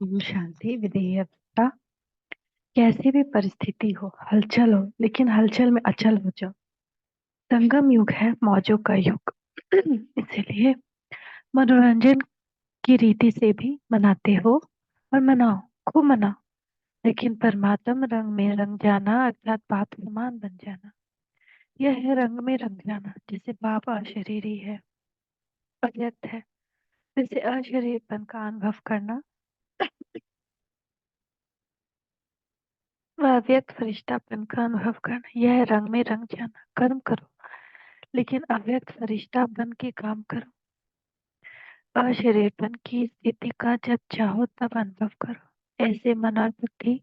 ओम शांति विधेयता। कैसी भी परिस्थिति हो, हलचल हो, लेकिन हलचल में अचल हो जाओ। संगम युग है मौजों का युग। इसीलिए मनोरंजन की रीति से भी मनाते हो और मनाओ, खूब मनाओ। लेकिन परमात्म रंग में रंग जाना अर्थात बाप समान बन जाना, यह है रंग में रंग जाना। जैसे बाप अशरीरी है, अव्यक्त है, वैसे अशरीरपन का अनुभव करना व अव्यक्त फरिश्तापन का अनुभव करना, यह है रंग में रंग जाना। कर्म करो, लेकिन अव्यक्त फरिश्ता बन के काम करो। अशरीरपन की स्थिति का जब चाहो तब अनुभव करो। ऐसे मन और बुद्धि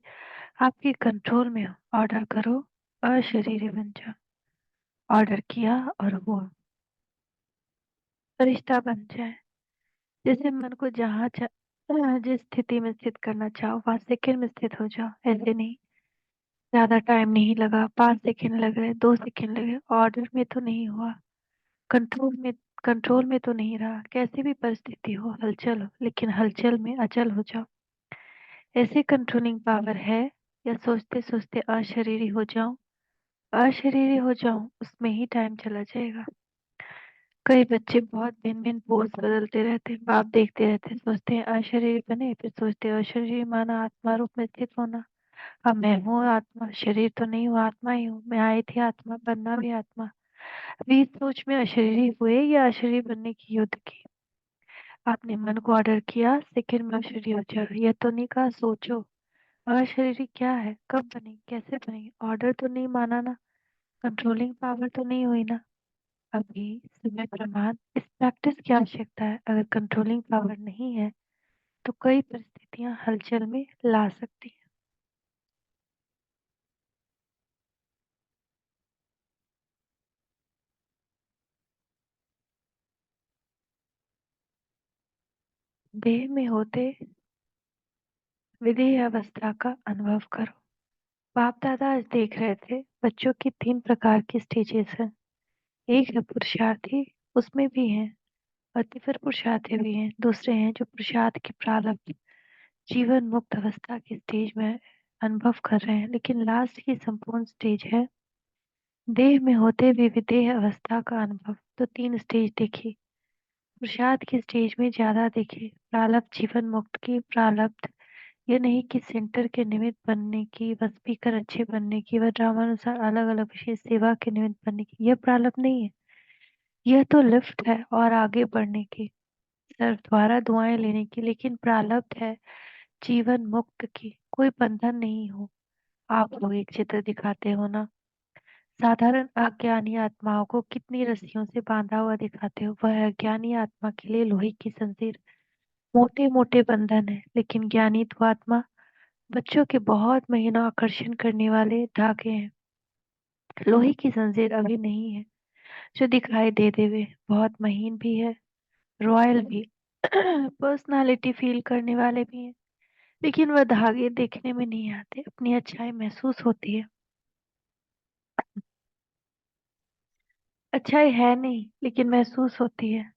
आपके कंट्रोल में हो। ऑर्डर करो, अशरीरी बन जाओ। ऑर्डर किया और हुआ, फरिश्ता बन जाए। जैसे मन को जिस स्थिति में स्थित करना चाहो वहां सेकंड में स्थित हो जाओ। ऐसे नहीं, ज्यादा टाइम नहीं लगा, 5 सेकंड लग रहे, 2 सेकंड लगे, ऑर्डर में तो नहीं हुआ, कंट्रोल में तो नहीं रहा। कैसी भी परिस्थिति हो, हलचल हो, लेकिन हलचल में अचल हो जाओ। ऐसे कंट्रोलिंग पावर है। या सोचते सोचते अशरीरी हो जाऊं, अशरीरी हो जाऊं, उसमें ही टाइम चला जाएगा। कई बच्चे बहुत भिन्न भिन्न पोज बदलते रहते हैं, बाप देखते रहते हैं, सोचते हैं अशरीरी बने, फिर सोचते हैं अशरीरी माना आत्मा रूप में स्थित होना। अब मैं हूँ आत्मा, शरीर तो नहीं हूँ, आत्मा ही हूँ। मैं आई थी आत्मा, बनना भी आत्मा। अभी इस सोच में अशरीरी हुए या अशरीरी बनने की युद्ध की। आपने मन को ऑर्डर किया, सेकंड में अशरीरी हो जाओ। यह तो नहीं कहा सोचो अशरीरी क्या है, कब बनेगी, कैसे बनेगी। ऑर्डर तो नहीं माना ना, कंट्रोलिंग पावर तो नहीं हुई ना। अभी समय प्रमाण इस प्रैक्टिस की आवश्यकता है। अगर कंट्रोलिंग पावर नहीं है तो कई परिस्थितियां हलचल में ला सकती है। देह में होते विदेह अवस्था का अनुभव करो। बाप दादा आज देख रहे थे बच्चों की 3 प्रकार की स्टेजेस हैं। एक है पुरुषार्थी, उसमें भी हैं और फिर पुरुषार्थी भी हैं। दूसरे हैं जो पुरुषार्थ की प्रारब्ध जीवन मुक्त अवस्था की स्टेज में अनुभव कर रहे हैं। लेकिन लास्ट की संपूर्ण स्टेज है देह में होते भी विदेह अवस्था का अनुभव। तो 3 स्टेज देखी, पुरुषार्थ की स्टेज में ज्यादा देखे। प्रारब्ध जीवन मुक्त की प्रारब्ध, ये नहीं कि सेंटर के निमित्त बनने की, व स्पीकर अच्छे बनने की, व ड्रामानुसार अलग अलग विशेष सेवा के निमित्त बनने की, यह प्रारब्ध नहीं है। यह तो लिफ्ट है और आगे बढ़ने की, सर्व द्वारा दुआएं लेने की। लेकिन प्रारब्ध है जीवन मुक्त की, कोई बंधन नहीं हो। आप लोग एक चित्र दिखाते हो ना, साधारण अज्ञानी आत्माओं को कितनी रस्सियों से बांधा हुआ दिखाते हो। वह अज्ञानी आत्मा के लिए लोहे की जंजीर, मोटे मोटे बंधन है। लेकिन ज्ञानी तो आत्मा बच्चों के बहुत महीनों आकर्षण करने वाले धागे हैं। लोहे की जंजीर अभी नहीं है जो दिखाई दे देवे, बहुत महीन भी है, रॉयल भी, पर्सनालिटी फील करने वाले भी हैं। लेकिन वह धागे देखने में नहीं आते, अपनी अच्छाई महसूस होती है। अच्छाई है नहीं लेकिन महसूस होती है।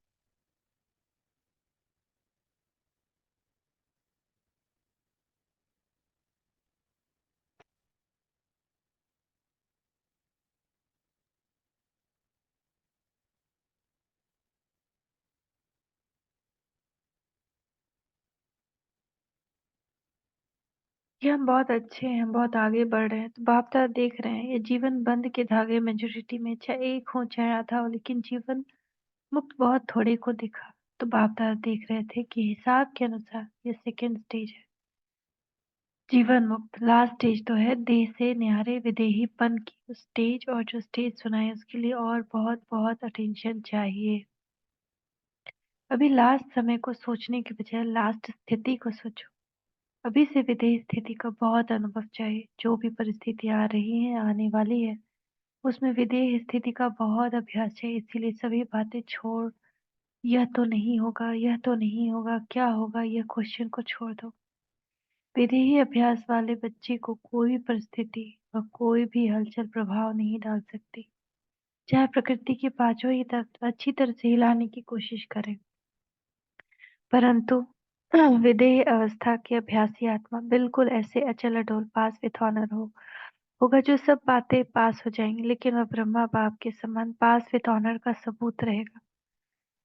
ये हम बहुत अच्छे हैं, हम बहुत आगे बढ़ रहे हैं, तो बाप दादा देख रहे हैं ये जीवन बंद के धागे मेजोरिटी में, चाहे एक हो चाहे आधा हो, लेकिन जीवन मुक्त बहुत थोड़े को दिखा। तो बाप दादा देख रहे थे कि हिसाब के अनुसार ये सेकेंड स्टेज है जीवन मुक्त। लास्ट स्टेज तो है देह से न्यारे विदेहीपन की उस स्टेज, और जो स्टेज सुनाए उसके लिए और बहुत बहुत अटेंशन चाहिए। अभी लास्ट समय को सोचने के बजाय लास्ट स्थिति को सोचो। अभी से विदेह स्थिति का बहुत अनुभव चाहिए। जो भी परिस्थितियां आ रही हैं, आने वाली है, उसमें विदेह स्थिति का बहुत अभ्यास चाहिए। इसीलिए सभी बातें छोड़, यह तो नहीं होगा, यह तो नहीं होगा, क्या होगा, यह क्वेश्चन को छोड़ दो। विदेही अभ्यास वाले बच्चे को कोई परिस्थिति व कोई भी हलचल प्रभाव नहीं डाल सकती। चाहे प्रकृति के पांचों ही तत्व अच्छी तरह से हिलाने की कोशिश करें, परंतु विदेह अवस्था की अभ्यासी आत्मा बिल्कुल ऐसे अचल अडोल पास विथ ऑनर होगा जो सब बातें पास हो जाएंगी, लेकिन वह ब्रह्मा बाप के समान पास विथ ऑनर का सबूत रहेगा।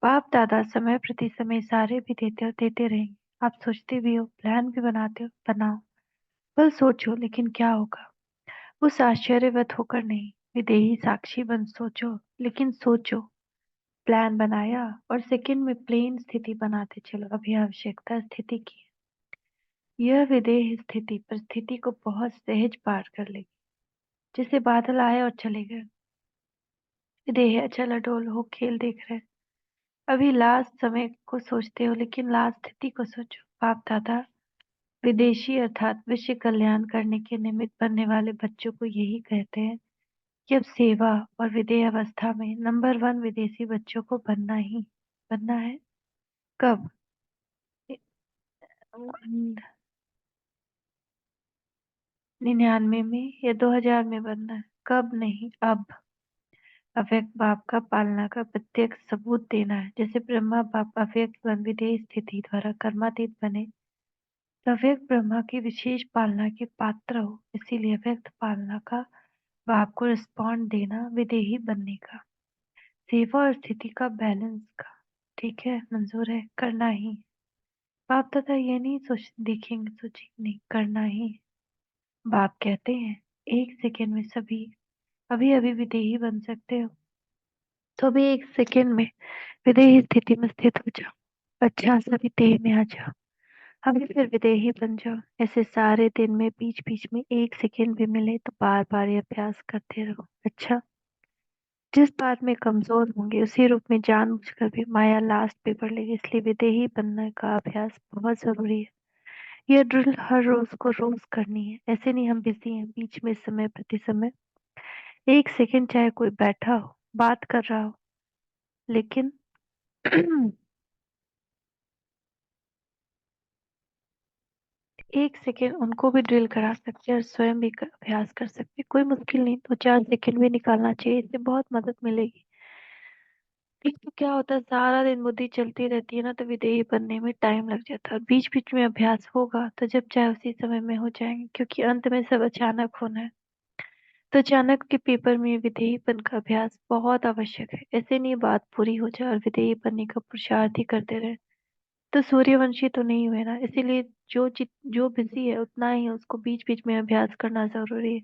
बाप दादा समय प्रति समय इशारे भी देते और देते रहेंगे। आप सोचते भी हो, प्लान भी बनाते हो, बनाओ, बस सोचो, लेकिन क्या होगा? उस आश्चर्यवत होकर नहीं, विदेही साक्षी बन सोचो, लेकिन सोचो। प्लान बनाया और सेकंड में प्लेन स्थिति बनाते चलो। अभी आवश्यकता स्थिति की है। यह विदेह स्थिति परिस्थिति को बहुत सहज पार कर लेगी, जैसे बादल आए और चले गए। विदेह अचल अडोल हो खेल देख रहे। अभी लास्ट समय को सोचते हो, लेकिन लास्ट स्थिति को सोचो। बाप दादा विदेशी अर्थात विश्व कल्याण करने के निमित्त बनने वाले बच्चों को यही कहते हैं कि अब सेवा और विदेह अवस्था में नंबर वन विदेशी बच्चों को बनना है। कब? 99 में या 2000 में बनना है? कब नहीं, अब। अव्यक्त बाप का पालना का प्रत्यक्ष सबूत देना है। जैसे ब्रह्मा बाप अव्यक्त वन विदेह स्थिति द्वारा कर्मातीत बने, तो अव्यक्त ब्रह्मा की विशेष पालना के पात्र हो। इसीलिए अव्यक्त पालना का बाप को रिस्पॉन्ड देना विदेही बनने का, सेवा और स्थिति का बैलेंस का। ठीक है, मंजूर है, करना ही। बाप दादा ये नहीं सोच देखेंगे सोचेंगे, नहीं, करना ही। बाप कहते हैं एक सेकेंड में सभी, अभी अभी विदेही बन सकते हो तो अभी एक सेकेंड में विदेही स्थिति में स्थित हो जाओ। अच्छा, सभी देह में आ जाओ, अभी फिर विदेही बन जाओ। ऐसे सारे दिन में बीच बीच में एक सेकेंड भी मिले तो बार बार ये अभ्यास करते रहो। अच्छा, जिस बात में कमजोर होंगे उसी रूप में जानबूझकर भी माया लास्ट पे पड़ लेगी। इसलिए विदेही बनने का अभ्यास बहुत जरूरी है। यह ड्रिल हर रोज को रोज करनी है। ऐसे नहीं हम बिजी हैं, बीच में समय प्रति समय एक सेकंड चाहे कोई बैठा हो बात कर रहा हो, लेकिन एक सेकेंड उनको भी ड्रिल करा सकते हैं और स्वयं भी अभ्यास कर सकते हैं। कोई मुश्किल नहीं, तो 4 सेकेंड भी निकालना चाहिए, इससे बहुत मदद मिलेगी। एक तो क्या होता है, सारा दिन बुद्धि चलती रहती है ना, तो विदेही बनने में टाइम लग जाता है। और बीच बीच में अभ्यास होगा तो जब चाहे उसी समय में हो जाएंगे, क्योंकि अंत में सब अचानक होना है। तो अचानक के पेपर में विधेयपन का अभ्यास बहुत आवश्यक है। ऐसे नहीं बात पूरी हो जाए और विधेयी बनने का पुरुषार्थ ही करते रहे तो सूर्यवंशी तो नहीं हुए ना। इसीलिए जो बिजी है उतना ही उसको बीच बीच में अभ्यास करना जरूरी है।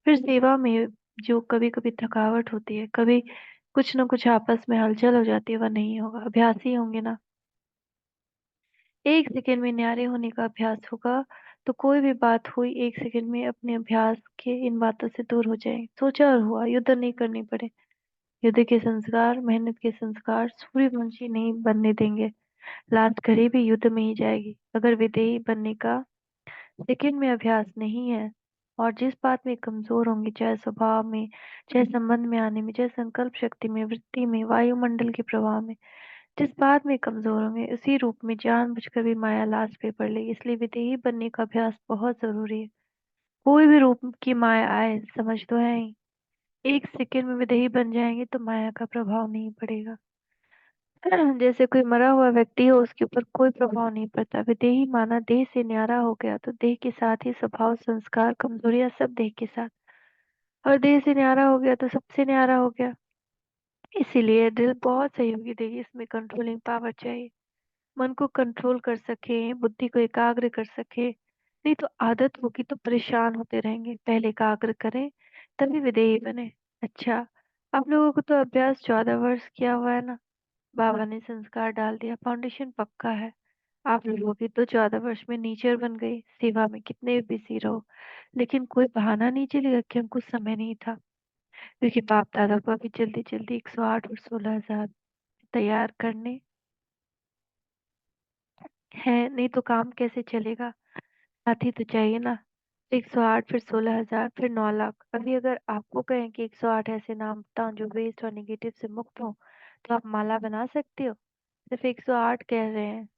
फिर सेवा में जो कभी कभी थकावट होती है, कभी कुछ न कुछ आपस में हलचल हो जाती है, वह नहीं होगा। अभ्यास ही होंगे ना। एक सेकंड में न्यारे होने का अभ्यास होगा तो कोई भी बात हुई एक सेकंड में अपने अभ्यास के इन बातों से दूर हो जाए। सोचा और हुआ, युद्ध नहीं करनी पड़े। युद्ध के संस्कार, मेहनत के संस्कार सूर्यवंशी नहीं बनने देंगे। लास्ट घड़ी भी युद्ध में ही जाएगी। अगर विदेही बनने का सेकंड में अभ्यास नहीं है और जिस बात में कमजोर होंगे, चाहे स्वभाव में, चाहे संबंध में आने में, चाहे संकल्प शक्ति में, वृत्ति में, वायुमंडल के प्रभाव में, जिस बात में कमजोर होंगे उसी रूप में जानबूझकर भी माया लास्ट पे पड़ लेगी। इसलिए विदेही बनने का अभ्यास बहुत जरूरी है। कोई भी रूप की माया आए, समझ तो है ही, एक सेकंड में विदेही बन जाएंगे तो माया का प्रभाव नहीं पड़ेगा। जैसे कोई मरा हुआ व्यक्ति हो, उसके ऊपर कोई प्रभाव नहीं पड़ता। विदेही माना देह से न्यारा हो गया तो देह के साथ ही स्वभाव, संस्कार, कमजोरियां सब देह के साथ। और देह से न्यारा हो गया तो सबसे न्यारा हो गया। इसीलिए दिल बहुत सहयोगी देगी, इसमें कंट्रोलिंग पावर चाहिए। मन को कंट्रोल कर सके, बुद्धि को एकाग्र कर सके, नहीं तो आदत होगी तो परेशान होते रहेंगे। पहले एकाग्र करें तभी विदेही बने। अच्छा, आप लोगों को तो अभ्यास 14 वर्ष किया हुआ है ना। बाबा ने संस्कार डाल दिया, फाउंडेशन पक्का है। आप लोगों की तो 14 वर्ष में नेचर बन गई। सेवा में कितने भी बिजी रहो, लेकिन कोई बहाना नहीं चलेगा कि हमको समय नहीं था। क्योंकि बाप दादा को अभी जल्दी जल्दी 108 और 16,000 तैयार करने हैं, नहीं तो काम कैसे चलेगा? साथी तो चाहिए ना। 108 फिर 16,000 फिर 9 लाख। अभी अगर आपको कहें कि 108 ऐसे नाम बताओ जो वेस्ट और निगेटिव से मुक्त हो, तो आप माला बना सकते हो। सिर्फ 108 कह रहे हैं,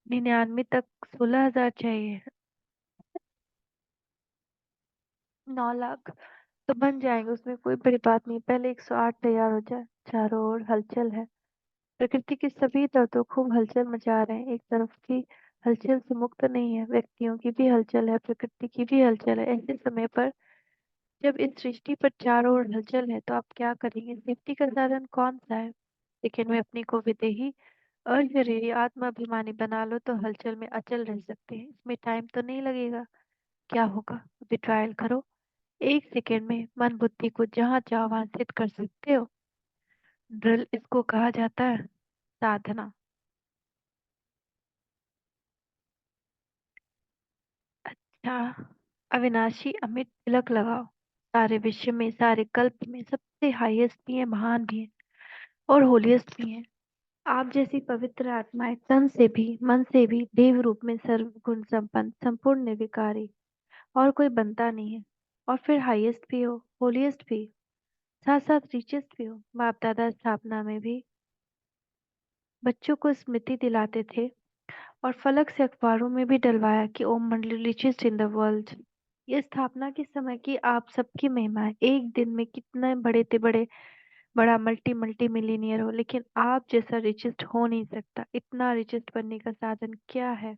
99 तक 16,000 चाहिए। 9 लाख तो बन जाएंगे, उसमें कोई बड़ी बात नहीं। पहले 108 तैयार हो जाए, चारों ओर हलचल है। प्रकृति के सभी तत्व खूब हलचल मचा रहे हैं। एक तरफ की हलचल से मुक्त नहीं है, व्यक्तियों की भी हलचल है, प्रकृति की भी हलचल है। ऐसे समय पर जब इस सृष्टि पर चारों ओर हलचल है तो आप क्या करेंगे? सेफ्टी का साधन कौन सा है? लेकिन में अपनी को विदेही अशरीरी आत्माभिमानी बना लो तो हलचल में अचल रह सकते हैं। इसमें टाइम तो नहीं लगेगा। क्या होगा? अभी ट्रायल करो। 1 सेकेंड में मन बुद्धि को जहाँ चाहो वहां स्थित कर सकते हो। ड्रिल इसको कहा जाता है। साधना। अच्छा, अविनाशी अमित तिलक लगाओ। सारे विश्व में, सारे कल्प में सबसे हाईएस्ट भी है, महान भी है और होलीएस्ट भी है। आप जैसी पवित्र आत्माएं तन से भी मन से भी देव रूप में सर्वगुण संपन्न संपूर्ण निर्विकारी और कोई बनता नहीं है। और फिर हाईएस्ट भी हो, होलीएस्ट भी, साथ साथ रिचेस्ट भी हो। बाप दादा स्थापना में भी बच्चों को स्मृति दिलाते थे और फलक से अखबारों में भी डलवाया कि ओम मंडली रिचेस्ट इन द वर्ल्ड। ये स्थापना के समय की आप सबकी महिमा है। एक दिन में कितने बड़े से बड़े बड़ा मल्टी मल्टी मिलीनियर हो, लेकिन आप जैसा रिचेस्ट हो नहीं सकता। इतना रिचेस्ट बनने का साधन क्या है?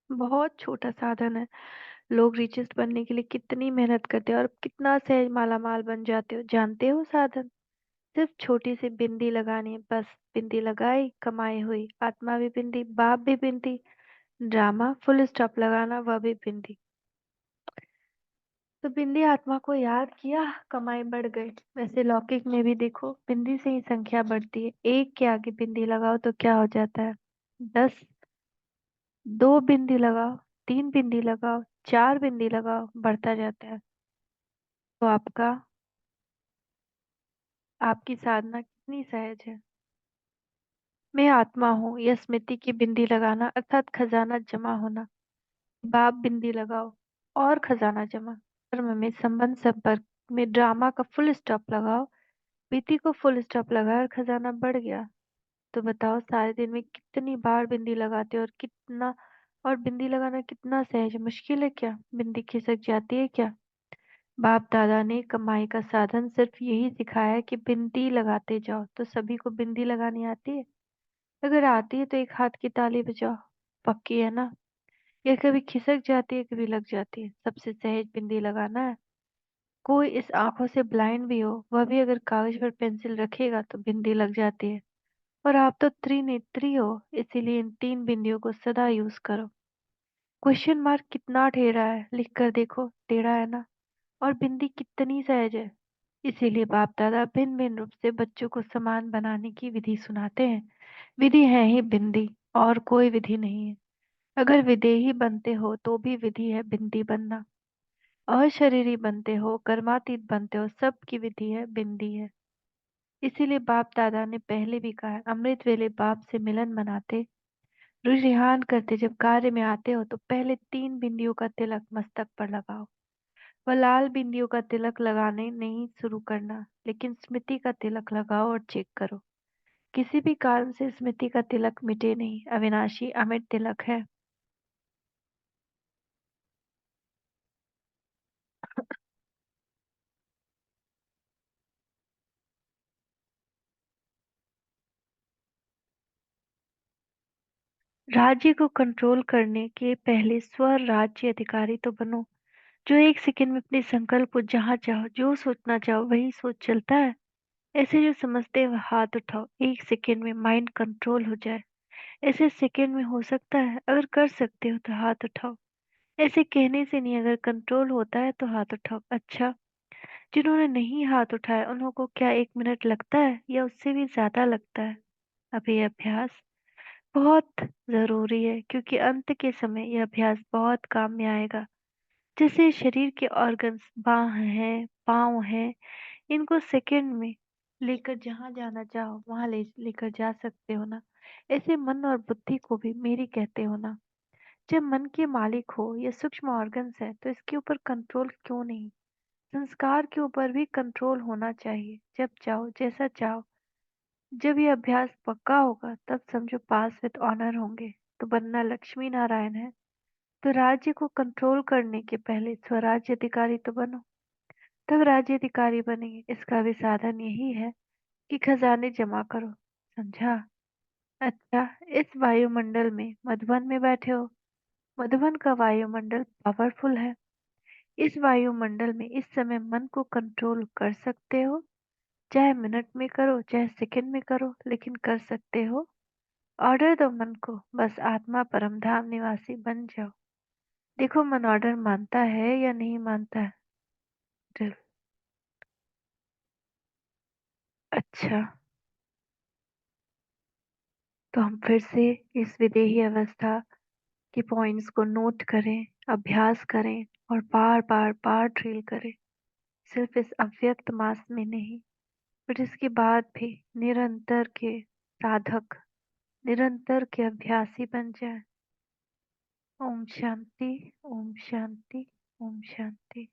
बहुत छोटा साधन है। लोग रिचेस्ट बनने के लिए कितनी मेहनत करते हैं और कितना सहज माला माल बन जाते हो। जानते हो साधन? सिर्फ छोटी सी बिंदी लगानी है बस। बिंदी लगाई, कमाई हुई। आत्मा भी बिंदी, बाप भी बिंदी, ड्रामा फुल स्टॉप लगाना वह भी बिंदी। तो बिंदी आत्मा को याद किया, कमाई बढ़ गई। वैसे लौकिक में भी देखो, बिंदी से ही संख्या बढ़ती है। एक के आगे बिंदी लगाओ तो क्या हो जाता है? 10। 2 बिंदी लगाओ, 3 बिंदी लगाओ, 4 बिंदी लगाओ, बढ़ता जाता है। तो आपकी साधना कितनी सहज है। मैं आत्मा हूँ, यह स्मृति की बिंदी लगाना अर्थात खजाना जमा होना। बाप बिंदी लगाओ और खजाना जमा। कर्म में, संबंध संपर्क में ड्रामा का फुल स्टॉप लगाओ। बीती को फुल स्टॉप लगाया और खजाना बढ़ गया। तो बताओ सारे दिन में कितनी बार बिंदी लगाते हो और कितना, और बिंदी लगाना कितना सहज है? मुश्किल है क्या? बिंदी खिसक जाती है क्या? बाप दादा ने कमाई का साधन सिर्फ यही सिखाया है कि बिंदी लगाते जाओ। तो सभी को बिंदी लगानी आती है? अगर आती है तो एक हाथ की ताली बजाओ। पक्की है ना? ये कभी खिसक जाती है, कभी लग जाती है। सबसे सहज बिंदी लगाना है। कोई इस आंखों से ब्लाइंड भी हो, वह भी अगर कागज पर पेंसिल रखेगा तो बिंदी लग जाती है। और आप तो त्रिनेत्री हो, इसीलिए इन 3 बिंदियों को सदा यूज करो। क्वेश्चन मार्क कितना टेढ़ा है, लिख कर देखो। टेढ़ा है ना? और बिंदी कितनी सहज है। इसीलिए बाप दादा भिन्न भिन्न रूप से बच्चों को समान बनाने की विधि सुनाते हैं। विधि है ही बिंदी, और कोई विधि नहीं है। अगर विदेही बनते हो तो भी विधि है बिंदी बनना। अशरीरी बनते हो, कर्मातीत बनते हो, सबकी विधि है बिंदी है। इसीलिए बाप दादा ने पहले भी कहा है, अमृत वेले बाप से मिलन मनाते, रुझान करते जब कार्य में आते हो तो पहले 3 बिंदियों का तिलक मस्तक पर लगाओ। वह लाल बिंदियों का तिलक लगाने नहीं शुरू करना, लेकिन स्मृति का तिलक लगाओ और चेक करो। किसी भी कारण से स्मृति का तिलक मिटे नहीं, अविनाशी अमिट तिलक है। राज्य को कंट्रोल करने के पहले स्व राज्य अधिकारी तो बनो, जो 1 सेकंड में अपने संकल्प को जहाँ चाहो जो सोचना चाहो वही सोच चलता है। ऐसे जो समझते हैं वह हाथ उठाओ। 1 सेकंड में माइंड कंट्रोल हो जाए, ऐसे सेकंड में हो सकता है? अगर कर सकते हो तो हाथ उठाओ। ऐसे कहने से नहीं, अगर कंट्रोल होता है तो हाथ उठाओ। अच्छा, जिन्होंने नहीं हाथ उठाया उन्हों को क्या 1 मिनट लगता है या उससे भी ज्यादा लगता है? अब ये अभ्यास बहुत जरूरी है, क्योंकि अंत के समय यह अभ्यास बहुत काम में आएगा। जैसे शरीर के ऑर्गन्स, बाह हैं, पाँव हैं, इनको सेकंड में लेकर जहां जाना चाहो वहां लेकर जा सकते हो ना? ऐसे मन और बुद्धि को भी मेरी कहते हो ना? जब मन के मालिक हो, ये सूक्ष्म ऑर्गन्स है, तो इसके ऊपर कंट्रोल क्यों नहीं? संस्कार के ऊपर भी कंट्रोल होना चाहिए। जब चाहो जैसा चाहो। जब ये अभ्यास पक्का होगा तब समझो पास विद ऑनर होंगे। तो बनना लक्ष्मी नारायण है। तो राज्य को कंट्रोल करने के पहले स्वराज्य अधिकारी तो बनो, तब राज्य अधिकारी बनेंगे। इसका भी साधन यही है कि खजाने जमा करो। समझा? अच्छा, इस वायुमंडल में मधुबन में बैठे हो। मधुबन का वायुमंडल पावरफुल है। इस वायुमंडल में इस समय मन को कंट्रोल कर सकते हो। चाहे मिनट में करो, चाहे सेकंड में करो, लेकिन कर सकते हो। ऑर्डर दो मन को, बस आत्मा परमधाम निवासी बन जाओ। देखो मन ऑर्डर मानता है या नहीं मानता है। ड्रिल। अच्छा, तो हम फिर से इस विदेही अवस्था के पॉइंट्स को नोट करें, अभ्यास करें और बार बार बार ड्रिल करें। सिर्फ इस अव्यक्त मास में नहीं, बट इसके बाद भी निरंतर के साधक, निरंतर के अभ्यासी बन जाए। ओम शांति, ओम शांति, ओम शांति।